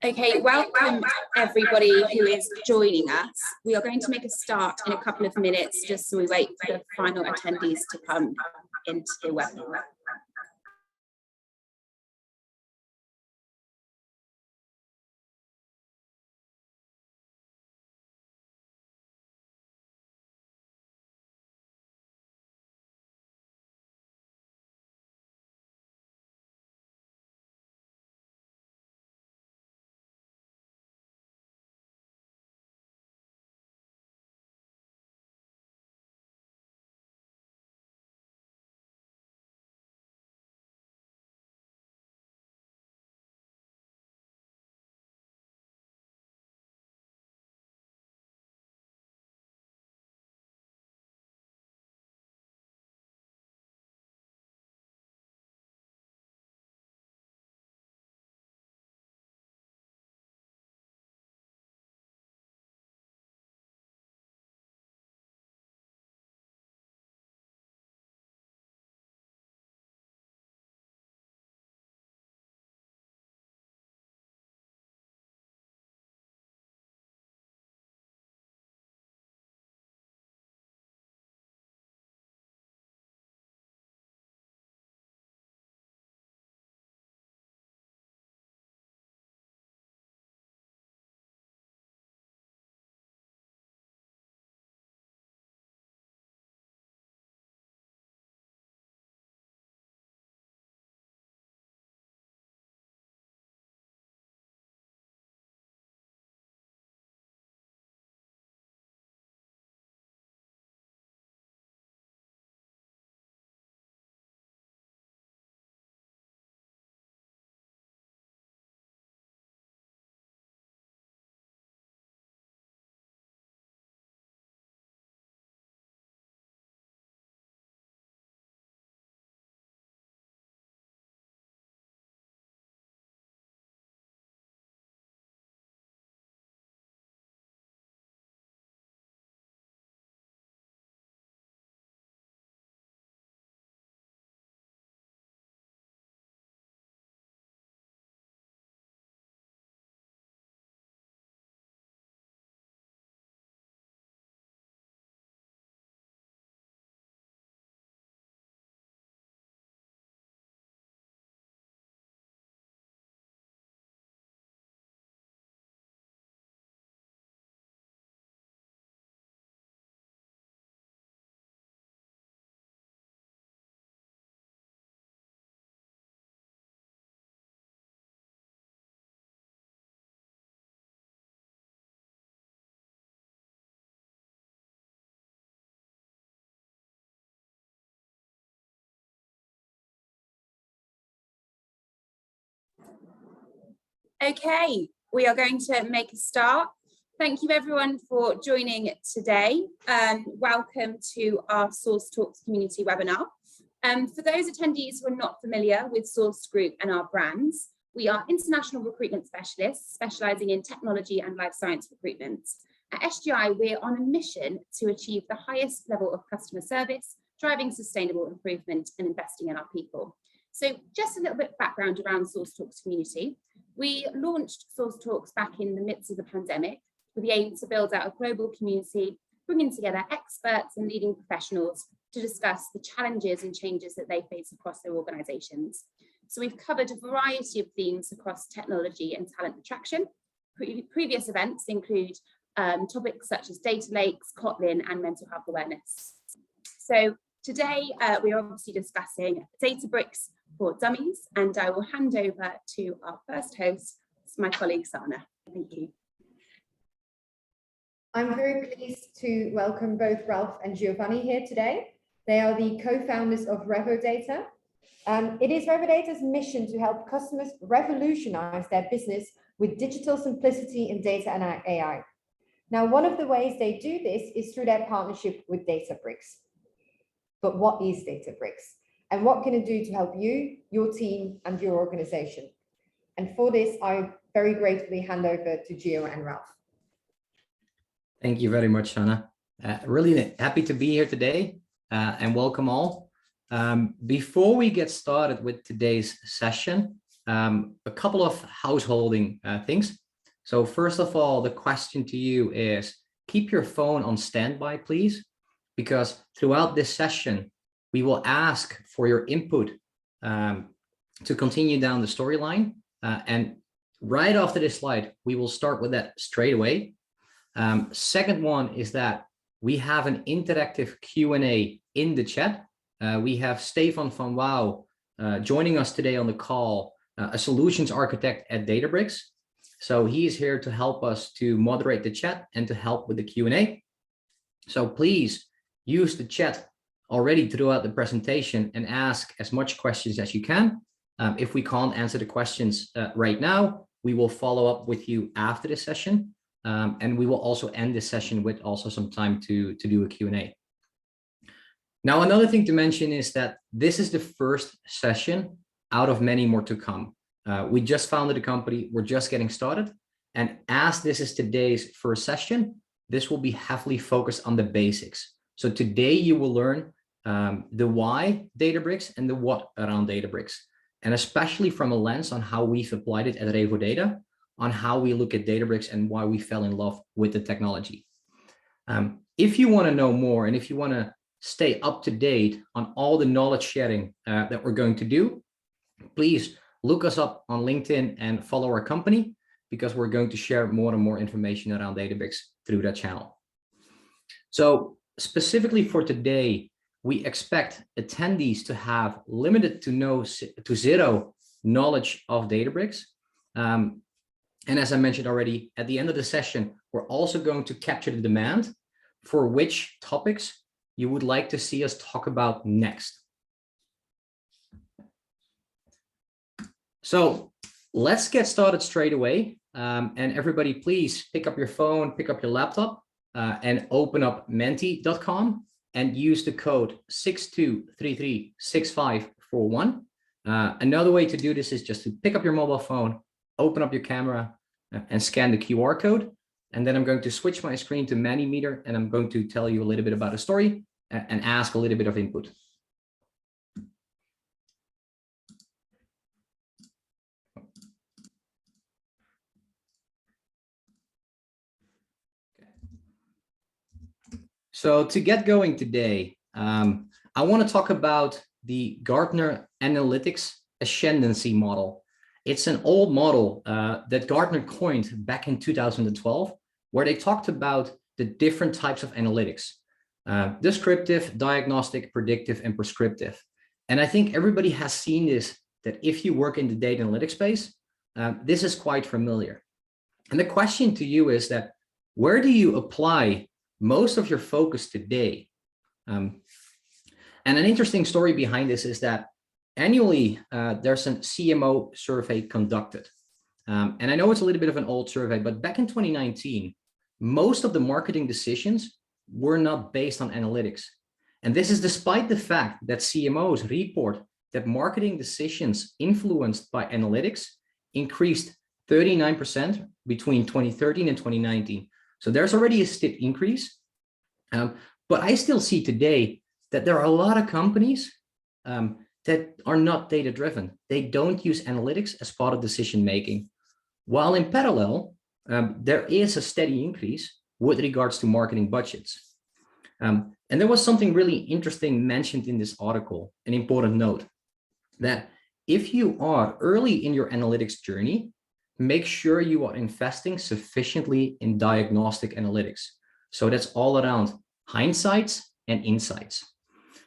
Okay, welcome everybody who is joining us. We are going to make a start in a couple of minutes, just so we wait for the final attendees to come into the webinar. Okay, we are going to make a start. Thank you everyone for joining today. Welcome to our Source Talks community webinar. For those attendees who are not familiar with Source Group and our brands, we are international recruitment specialists specializing in technology and life science recruitment. At SGI, we're on a mission to achieve the highest level of customer service, driving sustainable improvement and investing in our people. So just a little bit of background around Source Talks community. We launched Source Talks back in the midst of the pandemic with the aim to build out a global community, bringing together experts and leading professionals to discuss the challenges and changes that they face across their organizations. So we've covered a variety of themes across technology and talent attraction. Previous events include topics such as data lakes, Kotlin, and mental health awareness. So today we are obviously discussing Databricks for Dummies, and I will hand over to our first host, my colleague Sana. Thank you. I'm very pleased to welcome both Ralph and Giovanni here today. They are the co-founders of RevoData. It is RevoData's mission to help customers revolutionize their business with digital simplicity in data and AI. Now, one of the ways they do this is through their partnership with Databricks. But what is Databricks? And what can it do to help you, your team, and your organization? And for this, I very gratefully hand over to Gio and Ralph. Thank you very much, Sana. Really happy to be here today and welcome all. Before we get started with today's session, a couple of householding things. So first of all, the question to you is, keep your phone on standby, please, because throughout this session, we will ask for your input to continue down the storyline. And right after this slide, we will start with that straight away. Second one is that we have an interactive Q&A in the chat. We have Stefan van Wouw joining us today on the call, a solutions architect at Databricks. So he is here to help us to moderate the chat and to help with the Q&A. So please use the chat already throughout the presentation and ask as much questions as you can. If we can't answer the questions right now, we will follow up with you after the session. And we will also end this session with also some time to do a Q&A. Now, another thing to mention is that this is the first session out of many more to come. We just founded a company, we're just getting started. And as this is today's first session, this will be heavily focused on the basics. So today you will learn the why Databricks and the what around Databricks, and especially from a lens on how we've applied it at Revo Data, on how we look at Databricks and why we fell in love with the technology. If you want to know more and if you want to stay up to date on all the knowledge sharing that we're going to do, please look us up on LinkedIn and follow our company, because we're going to share more and more information around Databricks through that channel. So specifically for today, we expect attendees to have limited to zero knowledge of Databricks. And as I mentioned already, at the end of the session, we're also going to capture the demand for which topics you would like to see us talk about next. So let's get started straight away. And everybody, please pick up your phone, pick up your laptop, and open up menti.com and use the code 62336541. Another way to do this is just to pick up your mobile phone, open up your camera, and scan the QR code. And then I'm going to switch my screen to Mentimeter, and I'm going to tell you a little bit about a story and ask a little bit of input. So to get going today, I want to talk about the Gartner Analytics Ascendancy model. It's an old model that Gartner coined back in 2012, where they talked about the different types of analytics: descriptive, diagnostic, predictive, and prescriptive. And I think everybody has seen this, that if you work in the data analytics space, this is quite familiar. And the question to you is that, where do you apply most of your focus today? And an interesting story behind this is that annually, there's a CMO survey conducted. And I know it's a little bit of an old survey, but back in 2019, most of the marketing decisions were not based on analytics. And this is despite the fact that CMOs report that marketing decisions influenced by analytics increased 39% between 2013 and 2019. So there's already a steep increase. But I still see today that there are a lot of companies that are not data-driven. They don't use analytics as part of decision-making. While in parallel, there is a steady increase with regards to marketing budgets. And there was something really interesting mentioned in this article, an important note, that if you are early in your analytics journey, make sure you are investing sufficiently in diagnostic analytics. So that's all around hindsights and insights.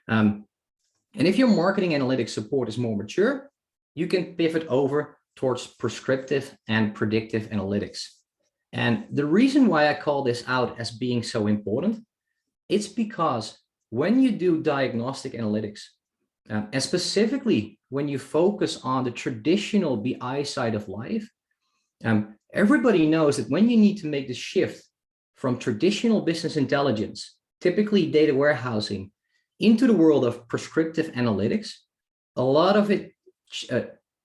And if your marketing analytics support is more mature, you can pivot over towards prescriptive and predictive analytics. And the reason why I call this out as being so important, it's because when you do diagnostic analytics, and specifically when you focus on the traditional BI side of life, everybody knows that when you need to make the shift from traditional business intelligence, typically data warehousing, into the world of prescriptive analytics, a lot of it,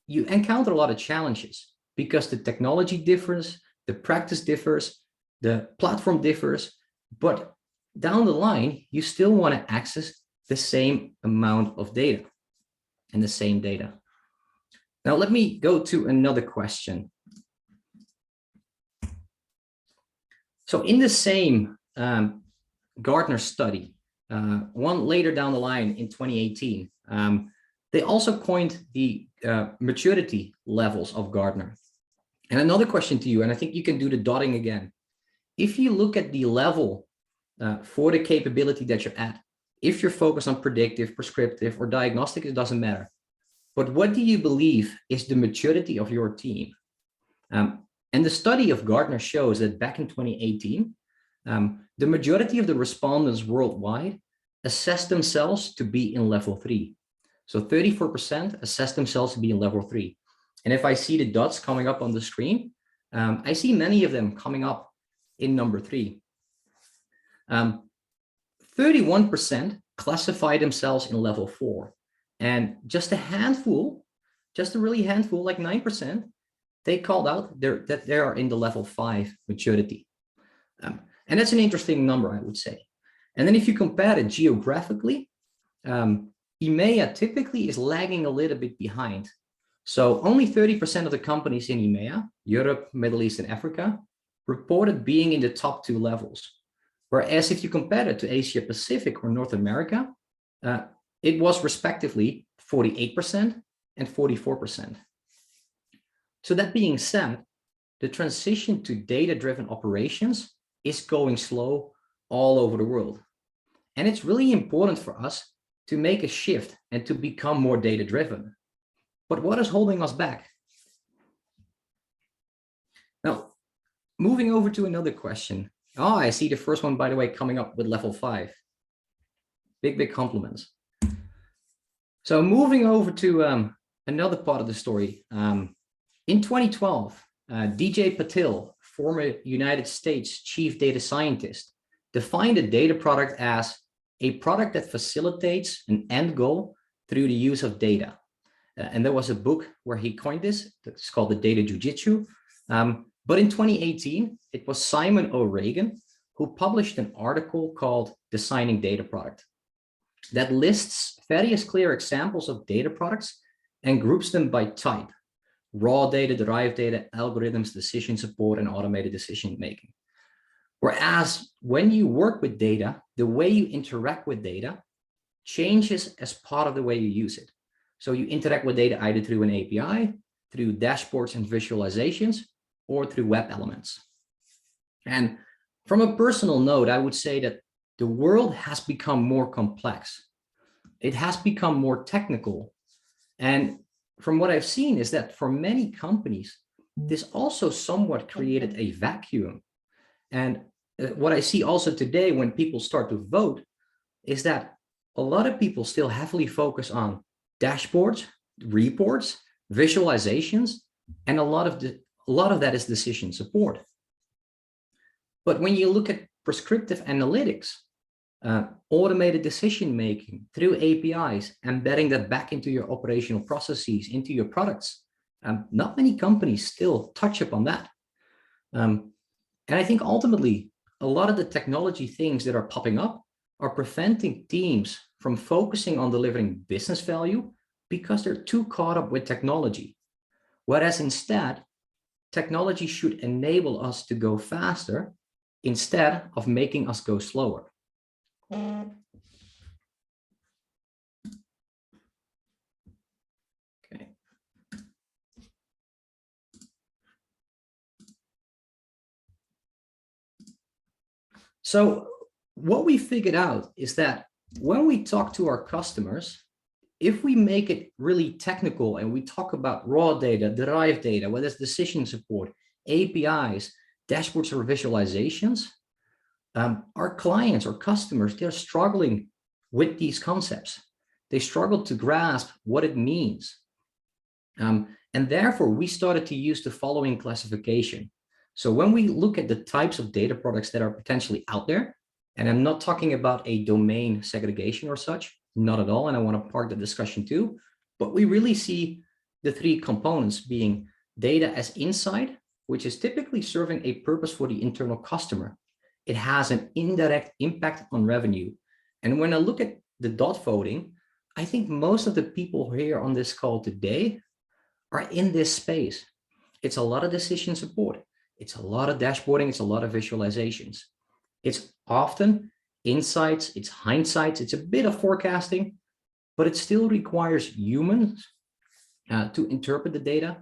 you encounter a lot of challenges because the technology differs, the practice differs, the platform differs, but down the line, you still want to access the same amount of data and the same data. Now, let me go to another question. So in the same Gartner study, one later down the line in 2018, they also coined the maturity levels of Gartner. And another question to you, and I think you can do the dotting again. If you look at the level for the capability that you're at, if you're focused on predictive, prescriptive, or diagnostic, it doesn't matter. But what do you believe is the maturity of your team? And the study of Gartner shows that back in 2018, the majority of the respondents worldwide assessed themselves to be in level 3. So 34% assessed themselves to be in level 3. And if I see the dots coming up on the screen, I see many of them coming up in number 3. 31% classify themselves in level 4. And just a handful, just a really handful, like 9%, they called out that they are in the level 5 maturity. And that's an interesting number, I would say. And then if you compare it geographically, EMEA typically is lagging a little bit behind. So only 30% of the companies in EMEA, Europe, Middle East, and Africa, reported being in the top 2 levels. Whereas if you compare it to Asia Pacific or North America, it was respectively 48% and 44%. So that being said, the transition to data-driven operations is going slow all over the world. And it's really important for us to make a shift and to become more data-driven. But what is holding us back? Now, moving over to another question. Oh, I see the first one, by the way, coming up with level 5. Big compliments. So moving over to another part of the story. In 2012, DJ Patil, former United States chief data scientist, defined a data product as a product that facilitates an end goal through the use of data. And there was a book where he coined this. It's called the Data Jiu-Jitsu. But in 2018, it was Simon O'Regan who published an article called Designing Data Product that lists various clear examples of data products and groups them by type: raw data, derived data, algorithms, decision support, and automated decision making. Whereas when you work with data, the way you interact with data changes as part of the way you use it. So you interact with data either through an API, through dashboards and visualizations, or through web elements. And from a personal note, I would say that the world has become more complex. It has become more technical. And from what I've seen is that for many companies, this also somewhat created a vacuum. And what I see also today when people start to vote is that a lot of people still heavily focus on dashboards, reports, visualizations, and a lot of that is decision support. But when you look at prescriptive analytics, automated decision making through APIs, embedding that back into your operational processes, into your products, not many companies still touch upon that. And I think ultimately, a lot of the technology things that are popping up are preventing teams from focusing on delivering business value because they're too caught up with technology. Whereas instead, technology should enable us to go faster instead of making us go slower. Okay. So what we figured out is that when we talk to our customers, if we make it really technical and we talk about raw data, derived data, whether it's decision support, APIs, dashboards or visualizations, our clients or customers, they're struggling with these concepts. They struggle to grasp what it means. And therefore, we started to use the following classification. So when we look at the types of data products that are potentially out there, and I'm not talking about a domain segregation or such, not at all, and I want to park the discussion too, but we really see the 3 components being data as insight, which is typically serving a purpose for the internal customer. It has an indirect impact on revenue. And when I look at the dot voting, I think most of the people here on this call today are in this space. It's a lot of decision support. It's a lot of dashboarding. It's a lot of visualizations. It's often insights, it's hindsights, it's a bit of forecasting, but it still requires humans to interpret the data,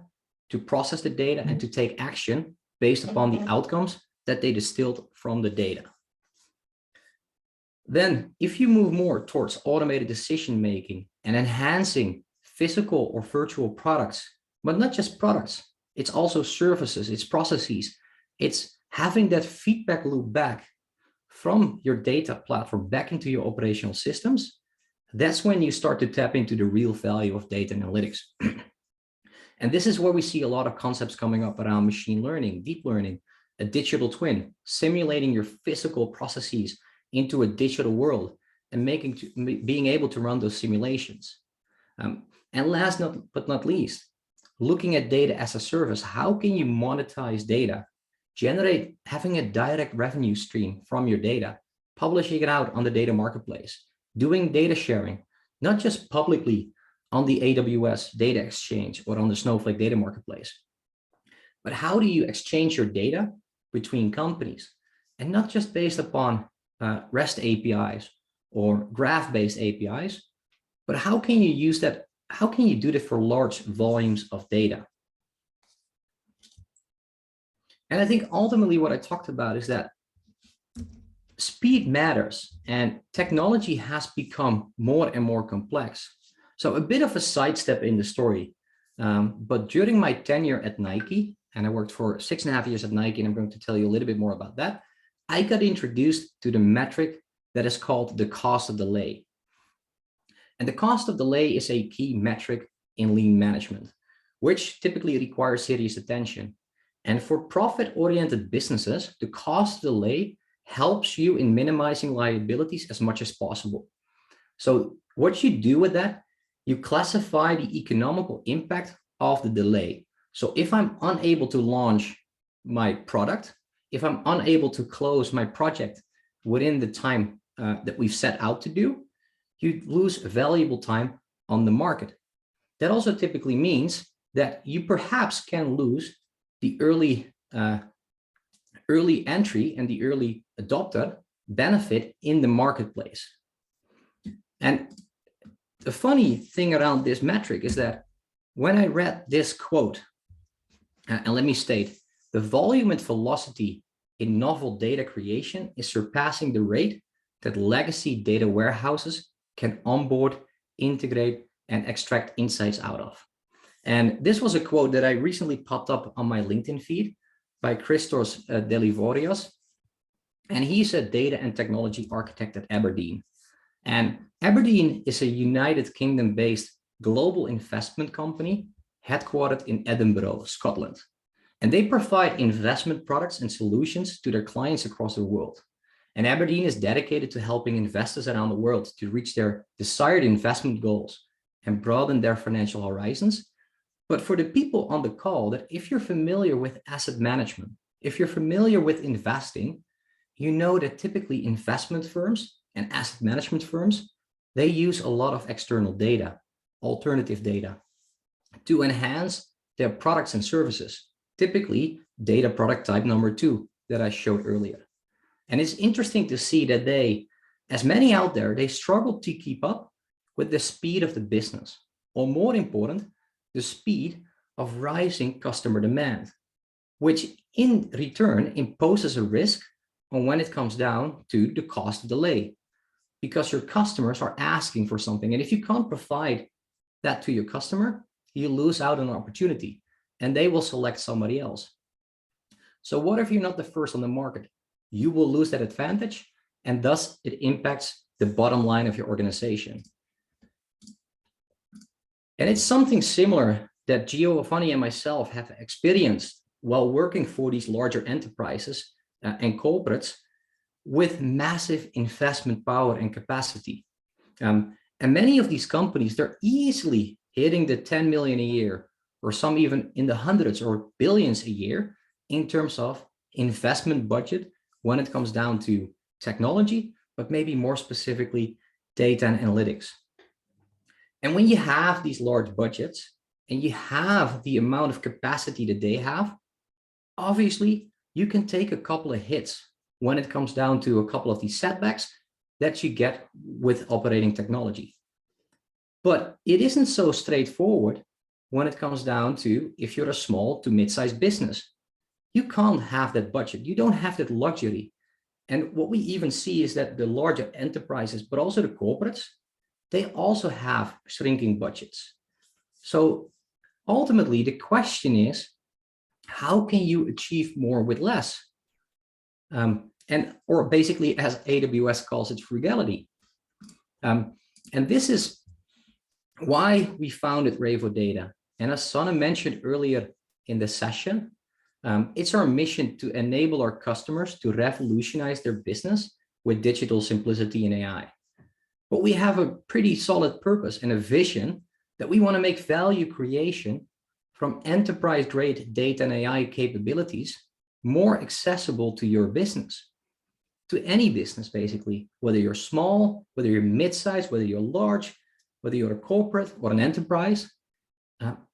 to process the data, and to take action based upon the outcomes that they distilled from the data. Then, if you move more towards automated decision-making and enhancing physical or virtual products, but not just products, it's also services, it's processes, it's having that feedback loop back from your data platform back into your operational systems, that's when you start to tap into the real value of data analytics. And this is where we see a lot of concepts coming up around machine learning, deep learning, a digital twin, simulating your physical processes into a digital world and being able to run those simulations. And last but not least, looking at data as a service. How can you monetize data, having a direct revenue stream from your data, publishing it out on the data marketplace, doing data sharing, not just publicly on the AWS data exchange or on the Snowflake data marketplace, but how do you exchange your data between companies, and not just based upon REST APIs or graph-based APIs, but how can you use that? How can you do that for large volumes of data? And I think ultimately what I talked about is that speed matters and technology has become more and more complex. So a bit of a sidestep in the story, but during my tenure at Nike, and I worked for 6.5 years at Nike, and I'm going to tell you a little bit more about that, I got introduced to the metric that is called the cost of delay. And the cost of delay is a key metric in lean management, which typically requires serious attention. And for profit-oriented businesses, the cost of delay helps you in minimizing liabilities as much as possible. So what you do with that, you classify the economical impact of the delay. So if I'm unable to launch my product, if I'm unable to close my project within the time that we've set out to do, you lose valuable time on the market. That also typically means that you perhaps can lose the early entry and the early adopter benefit in the marketplace. And the funny thing around this metric is that when I read this quote, and let me state, the volume and velocity in novel data creation is surpassing the rate that legacy data warehouses can onboard, integrate, and extract insights out of. And this was a quote that I recently popped up on my LinkedIn feed by Christos Delivorios. And he's a data and technology architect at Aberdeen. And Aberdeen is a United Kingdom-based global investment company headquartered in Edinburgh, Scotland. And they provide investment products and solutions to their clients across the world. And Aberdeen is dedicated to helping investors around the world to reach their desired investment goals and broaden their financial horizons. But for the people on the call, that if you're familiar with asset management, if you're familiar with investing, you know that typically investment firms and asset management firms, they use a lot of external data, alternative data, to enhance their products and services, typically data product type number 2 that I showed earlier. And it's interesting to see that they, as many out there, they struggle to keep up with the speed of the business, or more important, the speed of rising customer demand, which in return imposes a risk on when it comes down to the cost of delay, because your customers are asking for something. And if you can't provide that to your customer, you lose out on an opportunity and they will select somebody else. So what if you're not the first on the market? You will lose that advantage, and thus it impacts the bottom line of your organization. And it's something similar that Giovanni and myself have experienced while working for these larger enterprises and corporates with massive investment power and capacity. And many of these companies, they're easily hitting the 10 million a year, or some even in the hundreds or billions a year in terms of investment budget when it comes down to technology, but maybe more specifically, data and analytics. And when you have these large budgets, and you have the amount of capacity that they have, obviously you can take a couple of hits when it comes down to a couple of these setbacks that you get with operating technology. But it isn't so straightforward when it comes down to if you're a small to mid-sized business. You can't have that budget. You don't have that luxury. And what we even see is that the larger enterprises, but also the corporates, they also have shrinking budgets. So ultimately, the question is, how can you achieve more with less? Or basically, as AWS calls it, frugality. And this is why we founded Revo Data. And as Sanne mentioned earlier in the session, it's our mission to enable our customers to revolutionize their business with digital simplicity and AI. But we have a pretty solid purpose and a vision that we want to make value creation from enterprise-grade data and AI capabilities more accessible to your business, to any business, basically, whether you're small, whether you're mid-sized, whether you're large, whether you're a corporate or an enterprise,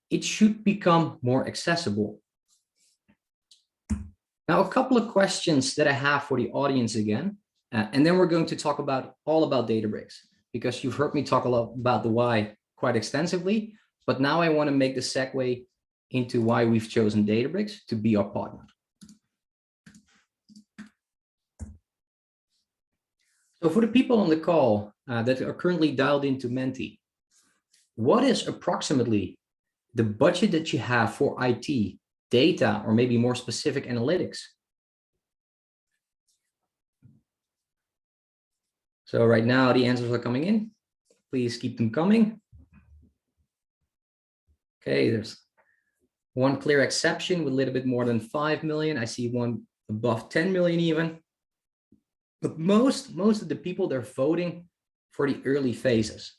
it should become more accessible. Now, a couple of questions that I have for the audience again, and then we're going to talk all about Databricks, because you've heard me talk a lot about the why quite extensively, but now I want to make the segue into why we've chosen Databricks to be our partner. So for the people on the call that are currently dialed into Menti, what is approximately the budget that you have for IT, data, or maybe more specific analytics? So right now the answers are coming in. Please keep them coming. Okay, there's one clear exception with a little bit more than 5 million. I see one above 10 million even. But most of the people, they're voting for the early phases.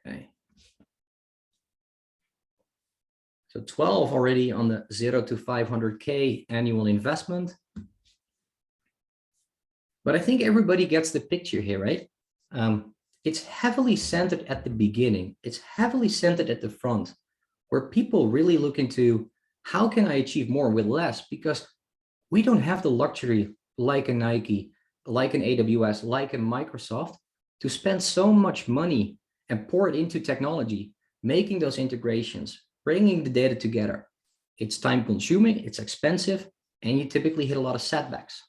Okay. So 12 already on the 0 to 500K annual investment. But I think everybody gets the picture here, right? It's heavily centered at the beginning. It's heavily centered at the front, where people really look into how can I achieve more with less? Because we don't have the luxury like a Nike, like an AWS, like a Microsoft to spend so much money and pour it into technology, making those integrations, bringing the data together. It's time consuming, it's expensive, and you typically hit a lot of setbacks.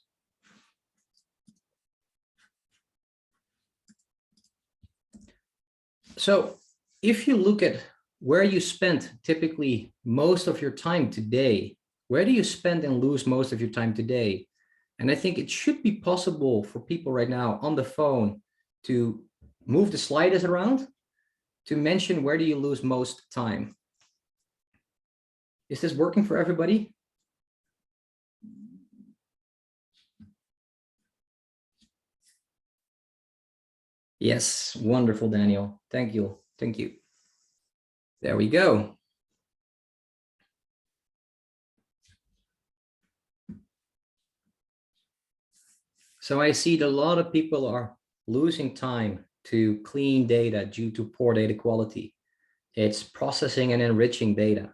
So if you look at where you spend typically most of your time today, where do you spend and lose most of your time today? And I think it should be possible for people right now on the phone to move the sliders around to mention where do you lose most time. Is this working for everybody? Yes, wonderful, Daniel. Thank you. Thank you. There we go. So I see that a lot of people are losing time to clean data due to poor data quality. It's processing and enriching data.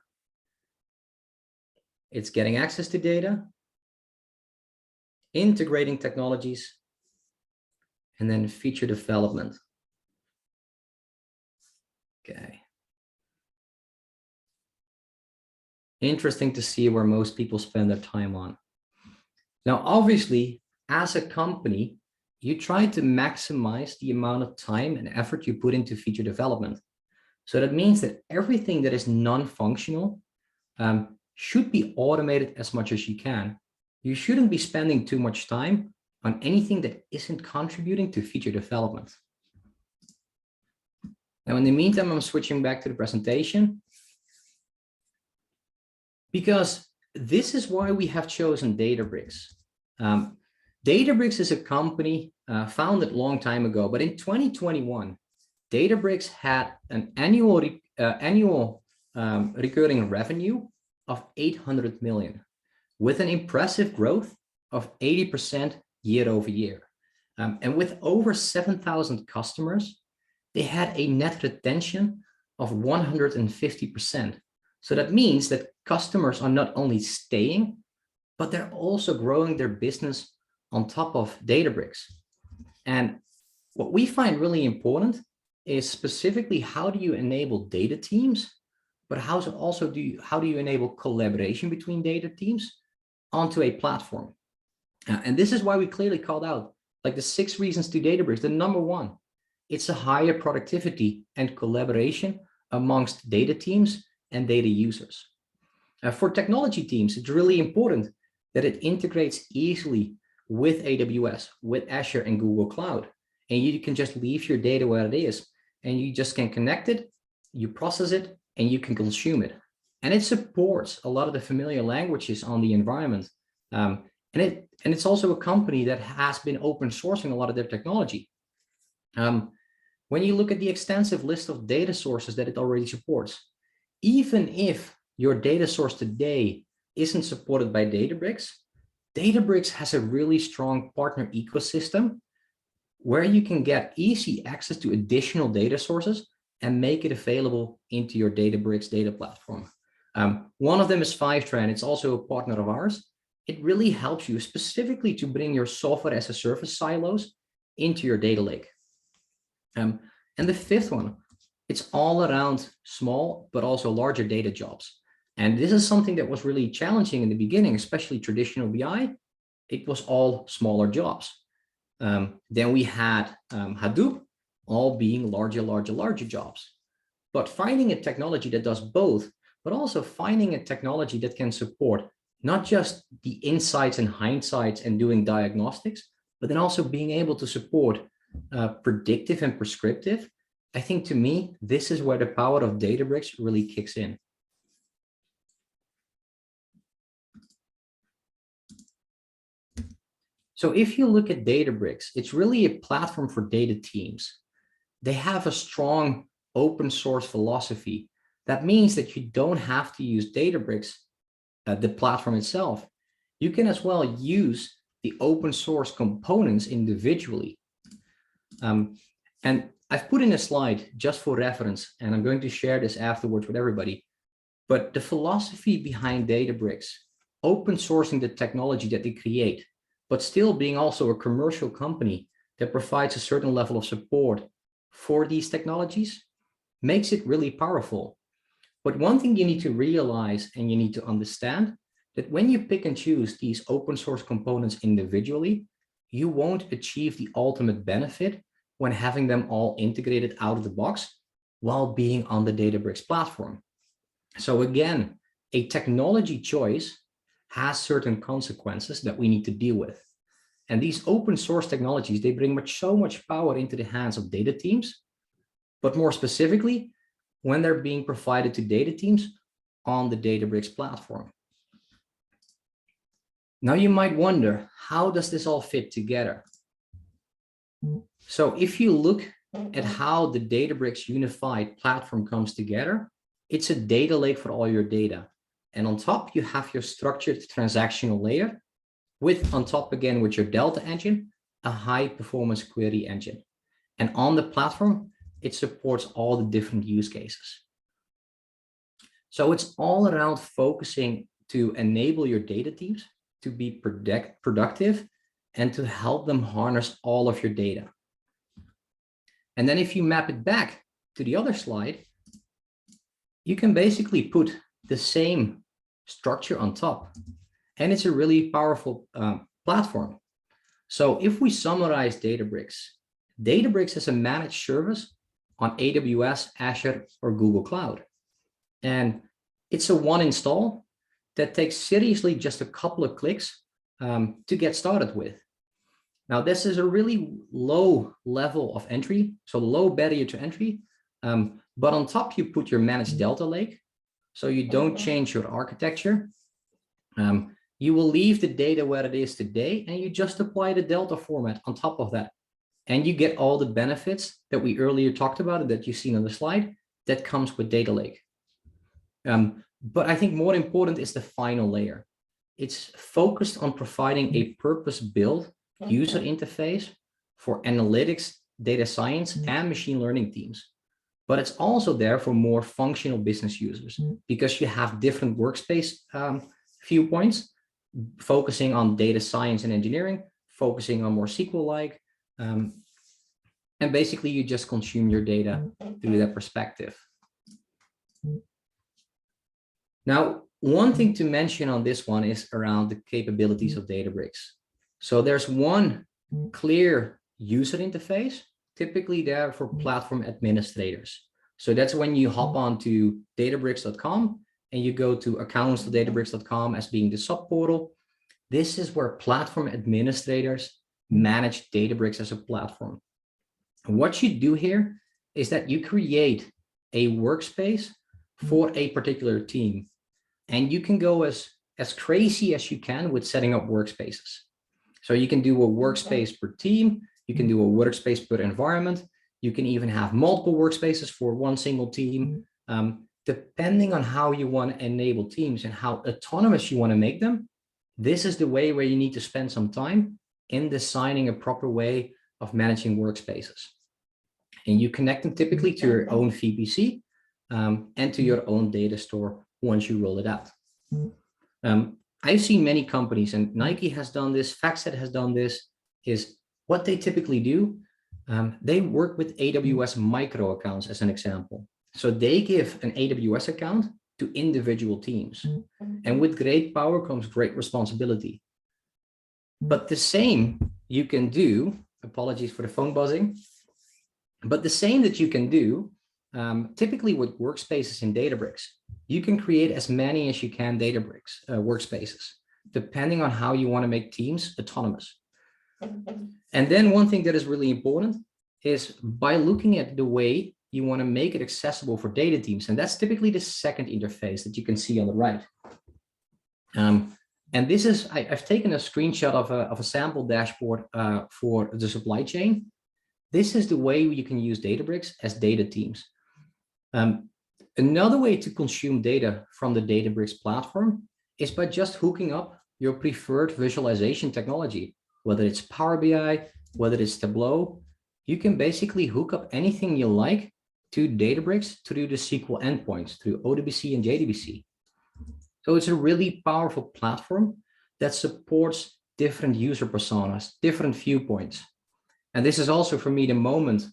It's getting access to data, integrating technologies, and then feature development. Okay. Interesting to see where most people spend their time on. Now, obviously, as a company, you try to maximize the amount of time and effort you put into feature development. So that means that everything that is non-functional should be automated as much as you can. You shouldn't be spending too much time on anything that isn't contributing to feature development. Now, in the meantime, I'm switching back to the presentation because this is why we have chosen Databricks. Databricks is a company founded a long time ago, but in 2021, Databricks had an annual recurring revenue of 800 million with an impressive growth of 80% year over year. And with over 7,000 customers, they had a net retention of 150%. So that means that customers are not only staying, but they're also growing their business on top of Databricks. And what we find really important is specifically how do you enable data teams, but how do you enable collaboration between data teams onto a platform? And this is why we clearly called out like the 6 reasons to Databricks. The number 1, it's a higher productivity and collaboration amongst data teams and data users. For technology teams, it's really important that it integrates easily with AWS, with Azure and Google Cloud. And you can just leave your data where it is, and you just can connect it, you process it, and you can consume it. And it supports a lot of the familiar languages on the environment. And it's also a company that has been open sourcing a lot of their technology. When you look at the extensive list of data sources that it already supports, even if your data source today isn't supported by Databricks, Databricks has a really strong partner ecosystem where you can get easy access to additional data sources and make it available into your Databricks data platform. One of them is Fivetran. It's also a partner of ours. It really helps you specifically to bring your software as a service silos into your data lake. And the 5th one, it's all around small, but also larger data jobs. And this is something that was really challenging in the beginning, especially traditional BI. It was all smaller jobs. Then we had Hadoop, all being larger jobs. But finding a technology that does both, but also finding a technology that can support not just the insights and hindsights and doing diagnostics, but then also being able to support predictive and prescriptive. I think to me, this is where the power of Databricks really kicks in. So if you look at Databricks, it's really a platform for data teams. They have a strong open source philosophy. That means that you don't have to use Databricks, the platform itself. You can as well use the open source components individually. And I've put in a slide just for reference, and I'm going to share this afterwards with everybody. But the philosophy behind Databricks, open sourcing the technology that they create, but still being also a commercial company that provides a certain level of support for these technologies, makes it really powerful. But one thing you need to realize and you need to understand that when you pick and choose these open source components individually, you won't achieve the ultimate benefit when having them all integrated out of the box while being on the Databricks platform. So again, a technology choice has certain consequences that we need to deal with. And these open source technologies, they bring so much power into the hands of data teams, but more specifically, when they're being provided to data teams on the Databricks platform. Now you might wonder, how does this all fit together? So if you look at how the Databricks unified platform comes together, it's a data lake for all your data. And on top, you have your structured transactional layer with, on top again, with your Delta engine, a high performance query engine. And on the platform, it supports all the different use cases. So it's all around focusing to enable your data teams to be productive and to help them harness all of your data. And then if you map it back to the other slide, you can basically put the same structure on top. And it's a really powerful platform. So if we summarize Databricks, Databricks is a managed service on AWS, Azure, or Google Cloud. And it's a one install that takes seriously just a couple of clicks to get started with. Now, this is a really low level of entry, so low barrier to entry. But on top, you put your managed Delta Lake, so you don't change your architecture. You will leave the data where it is today, and you just apply the Delta format on top of that. And you get all the benefits that we earlier talked about and that you've seen on the slide that comes with Data Lake. But I think more important is the final layer. It's focused on providing a purpose-built user interface for analytics, data science, and machine learning teams. but it's also there for more functional business users because you have different workspace viewpoints, focusing on data science and engineering, focusing on more SQL-like, and basically you just consume your data through that perspective. Now, one thing to mention on this one is around the capabilities of Databricks. So there's one clear user interface, typically there for platform administrators. So that's when you hop onto databricks.com and you go to accounts.databricks.com as being the subportal. This is where platform administrators manage Databricks as a platform. And what you do here is that you create a workspace for a particular team. And you can go as crazy as you can with setting up workspaces. So you can do a workspace per team. You can do a workspace per environment. You can even have multiple workspaces for one single team. Depending on how you want to enable teams and how autonomous you want to make them, this is the way where you need to spend some time in designing a proper way of managing workspaces. And you connect them typically to your own VPC and to your own data store once you roll it out. I've seen many companies, and Nike has done this, FactSet has done this, is what they typically do. They work with AWS micro accounts as an example. So they give an AWS account to individual teams. And with great power comes great responsibility. But the same you can do, apologies for the phone buzzing, but the same that you can do typically with workspaces in Databricks. You can create as many as you can Databricks workspaces, depending on how you want to make teams autonomous. And then one thing that is really important is by looking at the way you want to make it accessible for data teams. And that's typically the second interface that you can see on the right. And this is, I've taken a screenshot of a sample dashboard for the supply chain. This is the way you can use Databricks as data teams. Another way to consume data from the Databricks platform is by just hooking up your preferred visualization technology, whether it's Power BI, whether it's Tableau. You can basically hook up anything you like to Databricks to do the SQL endpoints through ODBC and JDBC. So it's a really powerful platform that supports different user personas, different viewpoints. And this is also for me the moment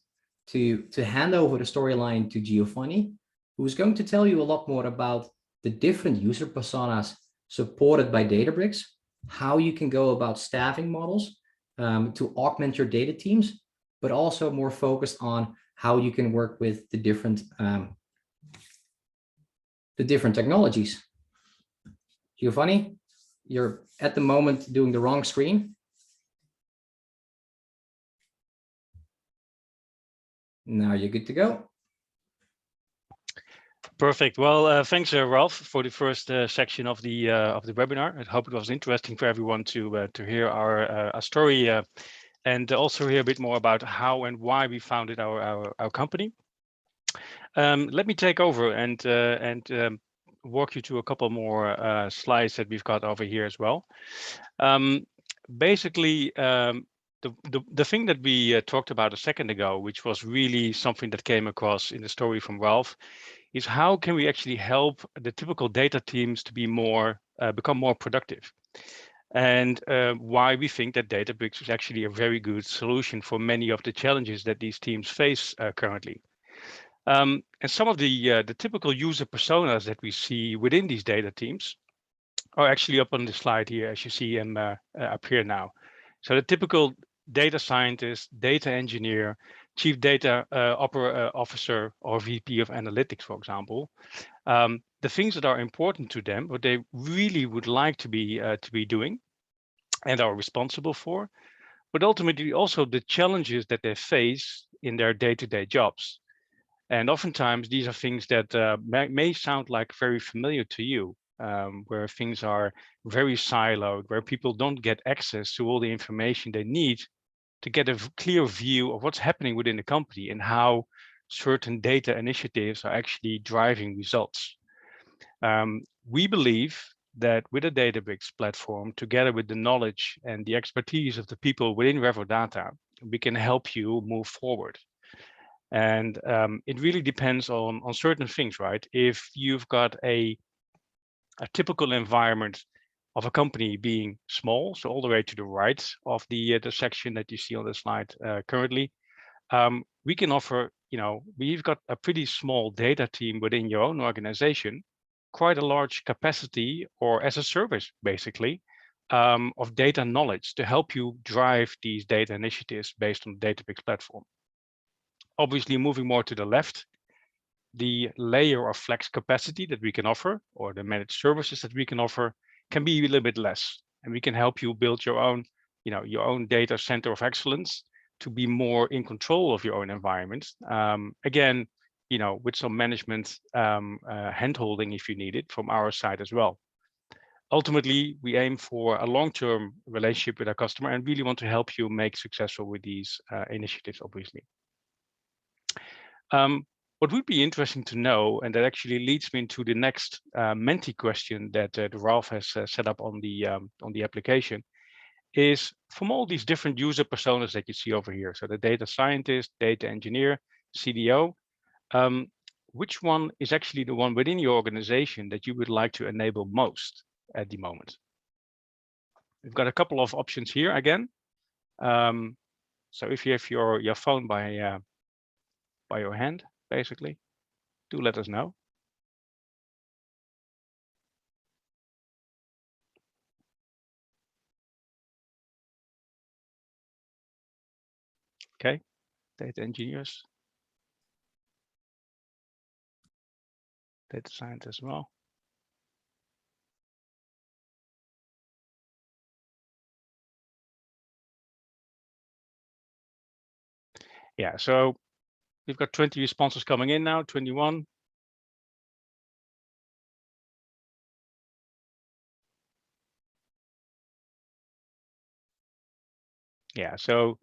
to hand over the storyline to Giovanni, who's going to tell you a lot more about the different user personas supported by Databricks, how you can go about staffing models to augment your data teams, but also more focused on how you can work with the different technologies. Giovanni, you're at the moment doing the wrong screen. Now you're good to go. Perfect. Well, thanks, Ralph, for the first section of the webinar. I hope it was interesting for everyone to hear our story and also hear a bit more about how and why we founded our company. Let me take over and walk you through a couple more slides that we've got over here as well. Basically, the thing that we talked about a second ago, which was really something that came across in the story from Ralph, is how can we actually help the typical data teams to be become more productive, and why we think that Databricks is actually a very good solution for many of the challenges that these teams face currently. And some of the typical user personas that we see within these data teams are actually up on the slide here, as you see them up here now. So the typical data scientist, data engineer, chief data officer, or VP of analytics, for example, the things that are important to them, what they really would like to be doing and are responsible for, but ultimately also the challenges that they face in their day-to-day jobs. And oftentimes these are things that may sound like very familiar to you, where things are very siloed, where people don't get access to all the information they need to get a clear view of what's happening within the company and how certain data initiatives are actually driving results. We believe that with a Databricks platform, together with the knowledge and the expertise of the people within RevoData, we can help you move forward. And it really depends on certain things, right? If you've got a typical environment of a company being small, so all the way to the right of the section that you see on the slide currently, we can offer, we've got a pretty small data team within your own organization, quite a large capacity, or as a service, basically, of data knowledge to help you drive these data initiatives based on the Databricks platform. Obviously, moving more to the left, the layer of flex capacity that we can offer, or the managed services that we can offer, can be a little bit less, and we can help you build your own, your own data center of excellence to be more in control of your own environment. Again, with some management hand-holding if you need it from our side as well. Ultimately, we aim for a long-term relationship with our customer and really want to help you make successful with these initiatives, obviously. What would be interesting to know, and that actually leads me into the next Menti question that Ralph has set up on the application, is from all these different user personas that you see over here, so the data scientist, data engineer, CDO, which one is actually the one within your organization that you would like to enable most at the moment? We've got a couple of options here again. So if you have your phone by your hand, basically, do let us know. Okay, data engineers, data scientists as well. Yeah, so we've got 20 responses coming in now, 21. Yeah, so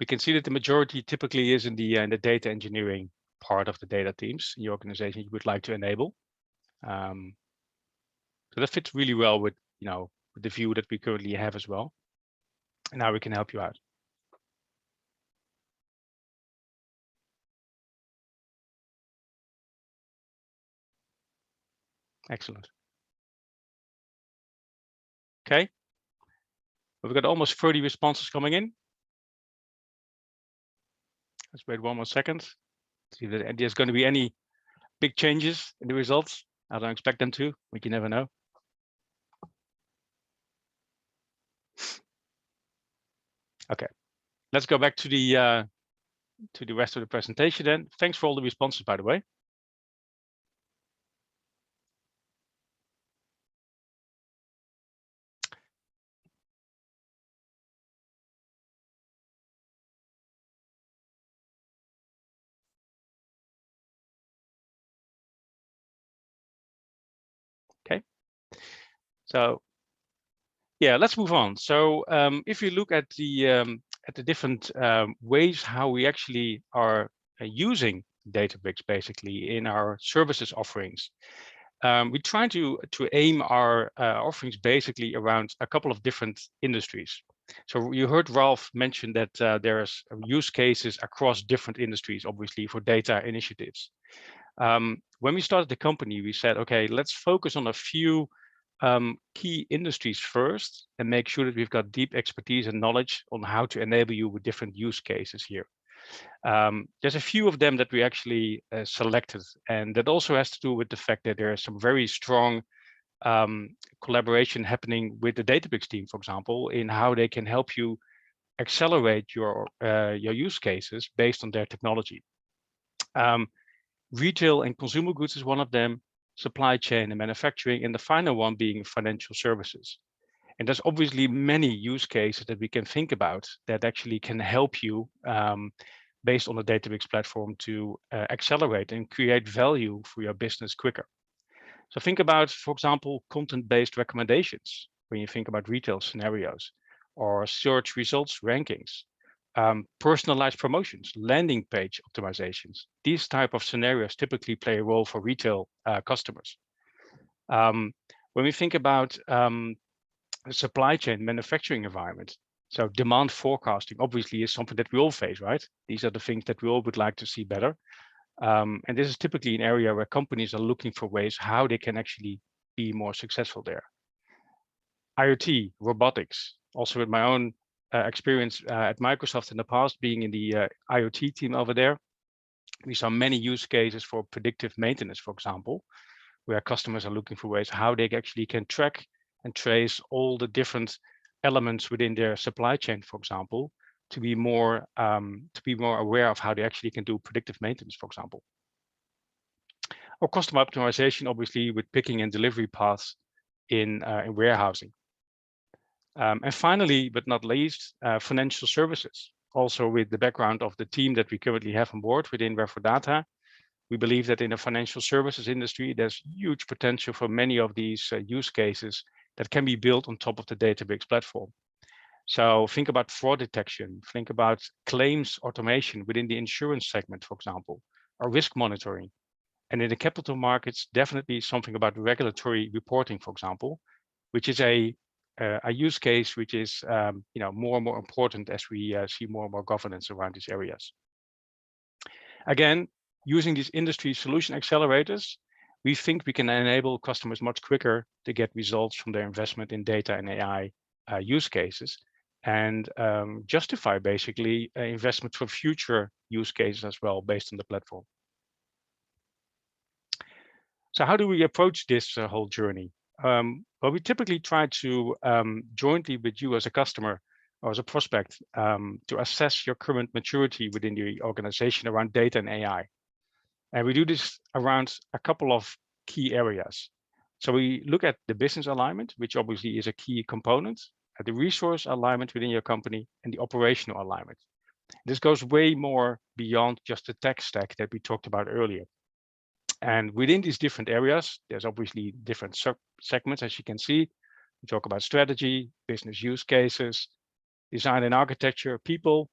we can see that the majority typically is in the data engineering part of the data teams in your organization you would like to enable. So that fits really well with, with the view that we currently have as well. And now we can help you out. Excellent. Okay. We've got almost 30 responses coming in. Let's wait one more second. See if there's going to be any big changes in the results. I don't expect them to, but you never know. Okay, let's go back to the rest of the presentation then. Thanks for all the responses, by the way. Okay, so yeah, let's move on. So if you look at the different ways how we actually are using Databricks basically in our services offerings, we try to aim our offerings basically around a couple of different industries. So you heard Ralph mention that there's use cases across different industries, obviously, for data initiatives. When we started the company, we said, okay, let's focus on a few key industries first and make sure that we've got deep expertise and knowledge on how to enable you with different use cases here. There's a few of them that we actually selected, and that also has to do with the fact that there is some very strong collaboration happening with the Databricks team, for example, in how they can help you accelerate your use cases based on their technology. Retail and consumer goods is one of them, supply chain and manufacturing, and the final one being financial services. And there's obviously many use cases that we can think about that actually can help you based on the Databricks platform to accelerate and create value for your business quicker. So think about, for example, content-based recommendations when you think about retail scenarios, or search results rankings, personalized promotions, landing page optimizations. These type of scenarios typically play a role for retail customers. When we think about the supply chain manufacturing environment, So demand forecasting obviously is something that we all face, right? These are the things that we all would like to see better. And this is typically an area where companies are looking for ways how they can actually be more successful there. IoT, robotics, also with my own experience at Microsoft in the past, being in the IoT team over there, we saw many use cases for predictive maintenance, for example, where customers are looking for ways how they actually can track and trace all the different elements within their supply chain, for example, to be more aware of how they actually can do predictive maintenance, for example. Or customer optimization, obviously, with picking and delivery paths in warehousing. And finally, but not least, financial services. Also with the background of the team that we currently have on board within Data, we believe that in the financial services industry, there's huge potential for many of these use cases that can be built on top of the Databricks platform. So think about fraud detection, think about claims automation within the insurance segment, for example, or risk monitoring. And in the capital markets, definitely something about regulatory reporting, for example, which is a use case which is more and more important as we see more and more governance around these areas. Again, using these industry solution accelerators, we think we can enable customers much quicker to get results from their investment in data and AI use cases, and justify basically investment for future use cases as well based on the platform. So how do we approach this whole journey? Well, we typically try to jointly with you as a customer or as a prospect to assess your current maturity within the organization around data and AI. And we do this around a couple of key areas. So we look at the business alignment, which obviously is a key component, the resource alignment within your company, and the operational alignment. This goes way more beyond just the tech stack that we talked about earlier. And within these different areas, there's obviously different sub-segments, as you can see. We talk about strategy, business use cases, design and architecture, people,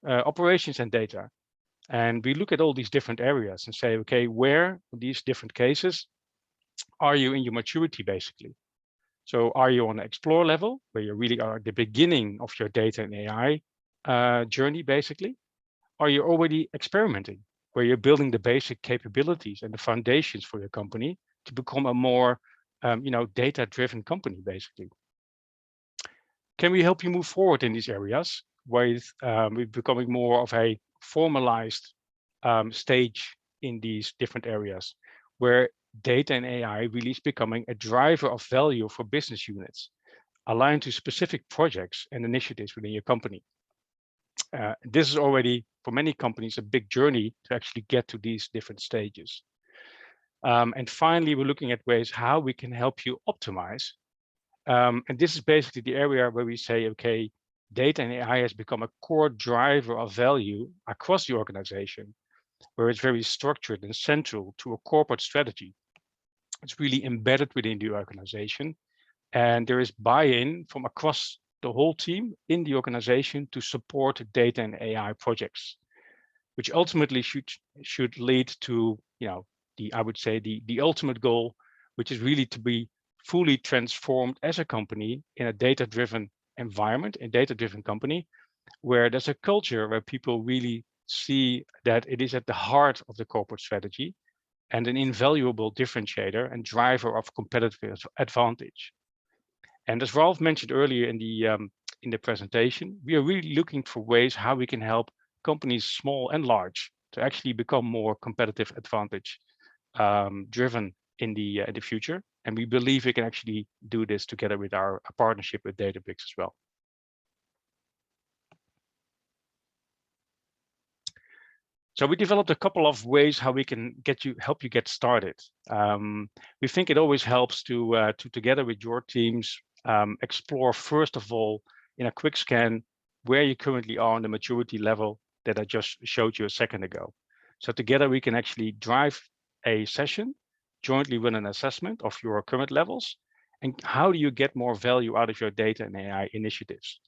operations, and data. And we look at all these different areas and say, okay, where in these different cases are you in your maturity, basically? So are you on the explore level, where you really are at the beginning of your data and AI journey, basically? Are you already experimenting, where you're building the basic capabilities and the foundations for your company to become a more data-driven company, basically? Can we help you move forward in these areas with becoming more of a formalized stage in these different areas, where data and AI really is becoming a driver of value for business units, aligned to specific projects and initiatives within your company? This is already, for many companies, a big journey to actually get to these different stages. And finally, we're looking at ways how we can help you optimize. And this is basically the area where we say, okay, data and AI has become a core driver of value across the organization, where it's very structured and central to a corporate strategy. It's really embedded within the organization, and there is buy-in from across the whole team in the organization to support data and AI projects, which ultimately should lead to, I would say the ultimate goal, which is really to be fully transformed as a company in a data-driven environment, a data-driven company, where there's a culture where people really see that it is at the heart of the corporate strategy and an invaluable differentiator and driver of competitive advantage. And as Ralph mentioned earlier in the presentation, we are really looking for ways how we can help companies, small and large, to actually become more competitive advantage driven in the future. And we believe we can actually do this together with our partnership with Databricks as well. So we developed a couple of ways how we can help you get started. We think it always helps to together with your teams explore, first of all, in a quick scan, where you currently are on the maturity level that I just showed you a second ago. So together we can actually drive a session, jointly run an assessment of your current levels, and how do you get more value out of your data and AI initiatives.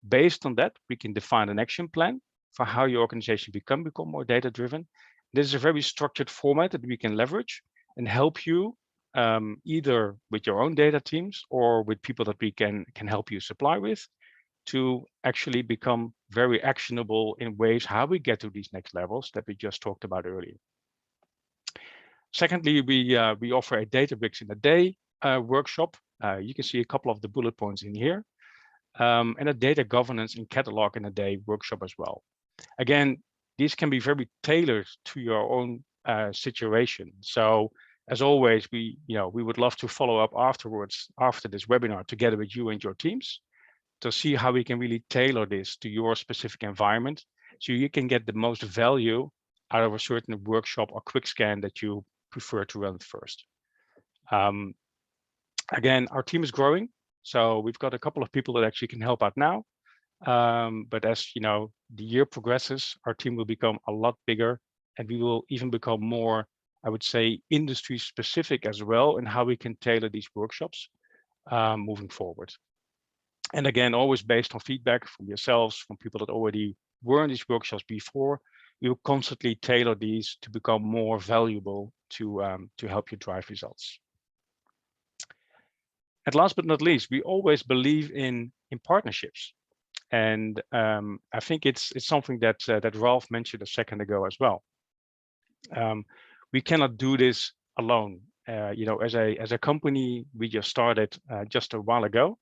Based on that, we can define an action plan for how your organization become more data-driven. This is a very structured format that we can leverage and help you either with your own data teams or with people that we can help you supply with, to actually become very actionable in ways how we get to these next levels that we just talked about earlier. Secondly, we offer a Databricks in a day workshop. You can see a couple of the bullet points in here, and a data governance and catalog in a day workshop as well. Again, these can be very tailored to your own situation. So as always, we would love to follow up afterwards after this webinar together with you and your teams to see how we can really tailor this to your specific environment so you can get the most value out of a certain workshop or quick scan that you prefer to run first. Again, our team is growing, so we've got a couple of people that actually can help out now. But as you know, the year progresses, our team will become a lot bigger, and we will even become more, I would say, industry specific as well in how we can tailor these workshops moving forward. And again, always based on feedback from yourselves, from people that already were in these workshops before. We will constantly tailor these to become more valuable to help you drive results. And last but not least, we always believe in partnerships. And I think it's something that that Ralph mentioned a second ago as well. We cannot do this alone. As a company, we just started just a while ago,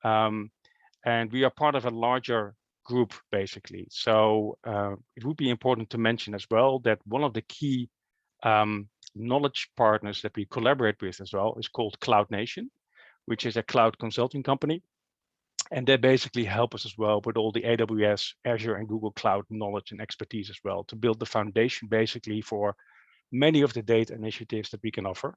and we are part of a larger group basically. So it would be important to mention as well that one of the key knowledge partners that we collaborate with as well is called Cloud Nation, which is a cloud consulting company. And they basically help us as well with all the AWS, Azure, and Google Cloud knowledge and expertise as well to build the foundation basically for many of the data initiatives that we can offer.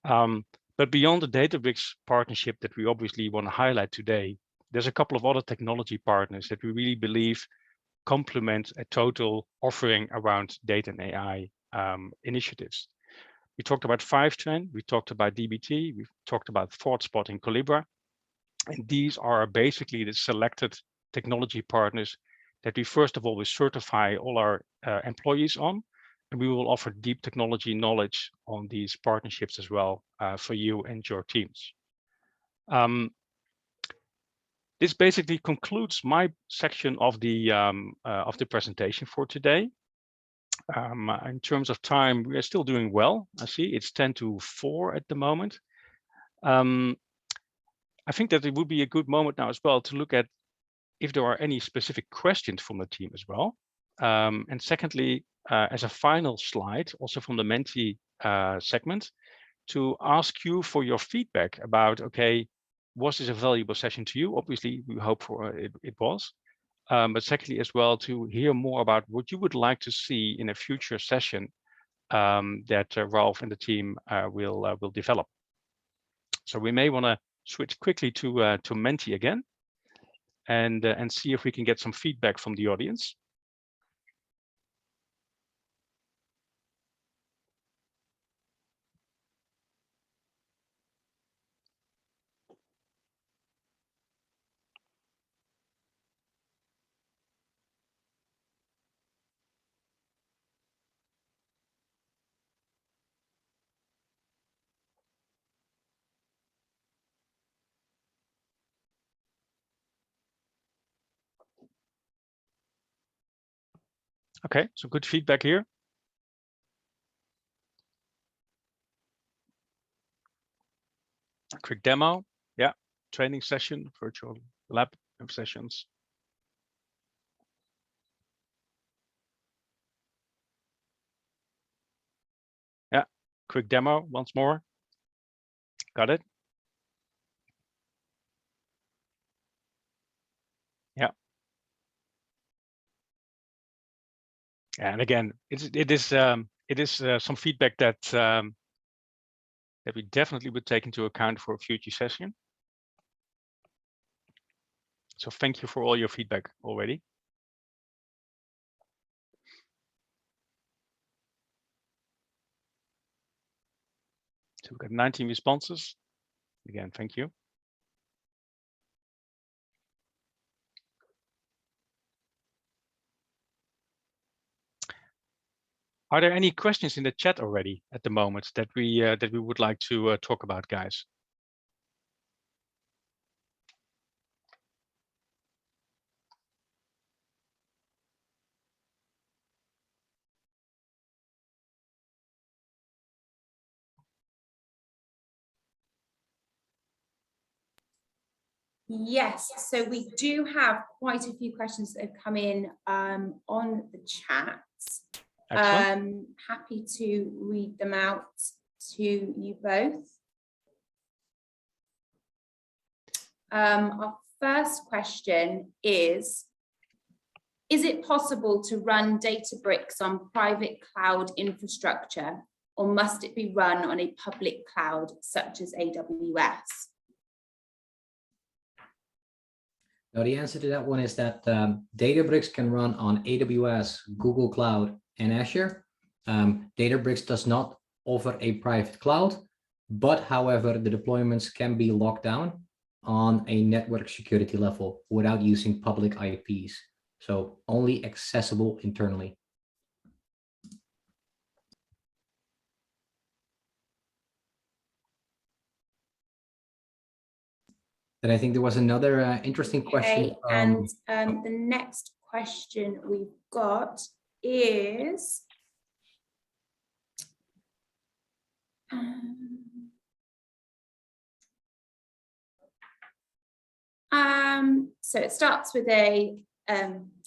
But beyond the Databricks partnership that we obviously want to highlight today, there's a couple of other technology partners that we really believe complement a total offering around data and AI initiatives. We talked about Fivetran, we talked about DBT, we've talked about ThoughtSpot and Collibra. And these are basically the selected technology partners that we first of all will certify all our employees on, and we will offer deep technology knowledge on these partnerships as well for you and your teams. This basically concludes my section of the presentation for today. In terms of time, we are still doing well. I see it's 10 to 4 at the moment. I think that it would be a good moment now as well to look at if there are any specific questions from the team as well. And secondly, as a final slide, also from the Menti segment, to ask you for your feedback about, okay, was this a valuable session to you? Obviously, we hope for it was. But secondly, as well, to hear more about what you would like to see in a future session that Ralph and the team will develop. So we may want to switch quickly to Menti again and see if we can get some feedback from the audience. Okay, so good feedback here. A quick demo, yeah, training session, virtual lab sessions. Yeah, quick demo once more. Got it? Yeah. And again, it is some feedback that that we definitely would take into account for a future session. So thank you for all your feedback already. So we've got 19 responses. Again, thank you. Are there any questions in the chat already at the moment that we would like to talk about, guys? Yes, so we do have quite a few questions that have come in on the chat. Excellent. Happy to read them out to you both. Our first question is it possible to run Databricks on private cloud infrastructure, or must it be run on a public cloud such as AWS? Now, the answer to that one is that Databricks can run on AWS, Google Cloud, and Azure. Databricks does not offer a private cloud, but however, the deployments can be locked down on a network security level without using public IPs. So only accessible internally. And I think there was another interesting question. And the next question we've got is, so it starts with a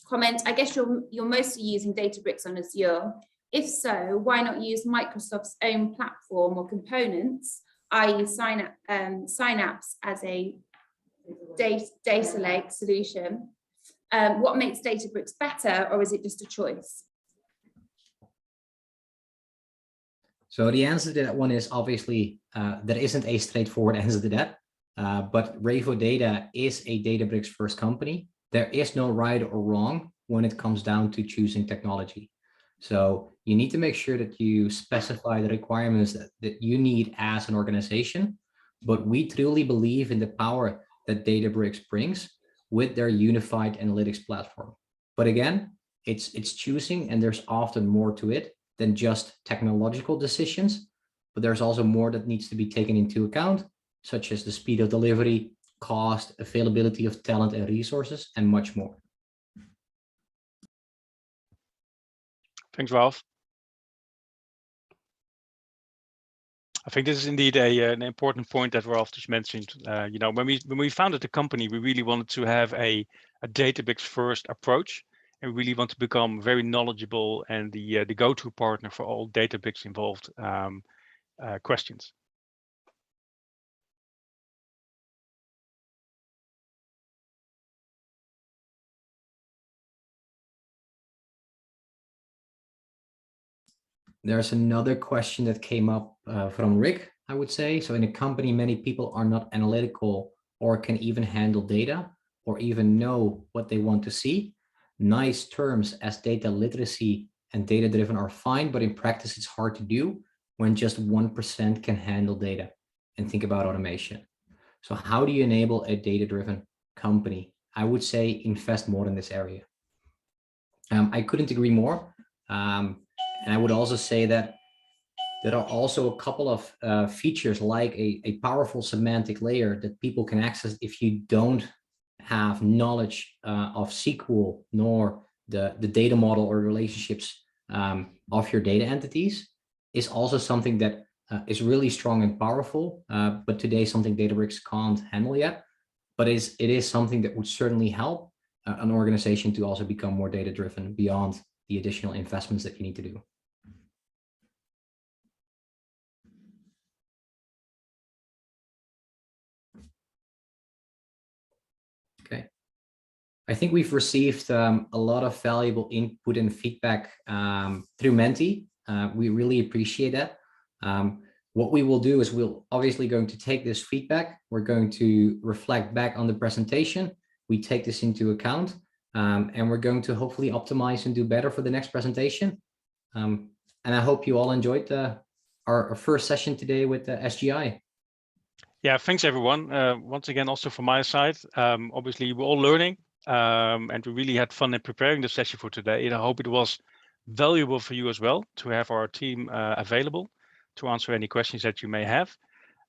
comment. I guess you're mostly using Databricks on Azure. If so, why not use Microsoft's own platform or components, i.e. Synapse as a data lake solution? What makes Databricks better, or is it just a choice? So the answer to that one is obviously there isn't a straightforward answer to that. But Revo Data is a Databricks first company. There is no right or wrong when it comes down to choosing technology. So you need to make sure that you specify the requirements that you need as an organization. But we truly believe in the power that Databricks brings with their unified analytics platform. But again, it's choosing, and there's often more to it than just technological decisions, but there's also more that needs to be taken into account, such as the speed of delivery, cost, availability of talent and resources, and much more. Thanks, Ralph. I think this is indeed an important point that Ralph just mentioned. You know, when we founded the company, we really wanted to have a Databricks first approach, and we really want to become very knowledgeable and the go-to partner for all Databricks involved questions. There's another question that came up from Rick, I would say. So in a company, many people are not analytical or can even handle data or even know what they want to see. Nice terms as data literacy and data-driven are fine, but in practice, it's hard to do when just 1% can handle data. And think about automation. So how do you enable a data-driven company? I would say invest more in this area. I couldn't agree more. And I would also say that there are also a couple of features like a powerful semantic layer that people can access if you don't have knowledge of SQL nor the data model or relationships of your data entities is also something that is really strong and powerful, but today something Databricks can't handle yet. But it is something that would certainly help an organization to also become more data-driven beyond the additional investments that you need to do. Okay. I think we've received a lot of valuable input and feedback through Menti. We really appreciate that. What we will do is we'll obviously going to take this feedback. We're going to reflect back on the presentation. We take this into account, and we're going to hopefully optimize and do better for the next presentation. And I hope you all enjoyed our first session today with the SGI. Yeah, thanks everyone. Once again, also from my side, obviously we're all learning, and we really had fun in preparing the session for today. And I hope it was valuable for you as well to have our team available to answer any questions that you may have.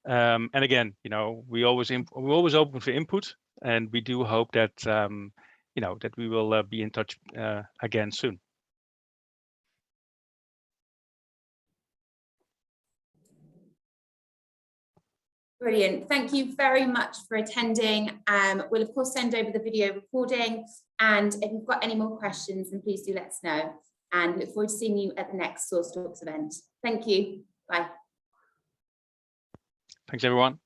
And again, you know, we're always open for input, and we do hope that you know, that we will be in touch again soon. Brilliant. Thank you very much for attending. We'll of course send over the video recording, and if you've got any more questions, then please do let us know, and look forward to seeing you at the next Source Talks event. Thank you. Bye. Thanks, everyone.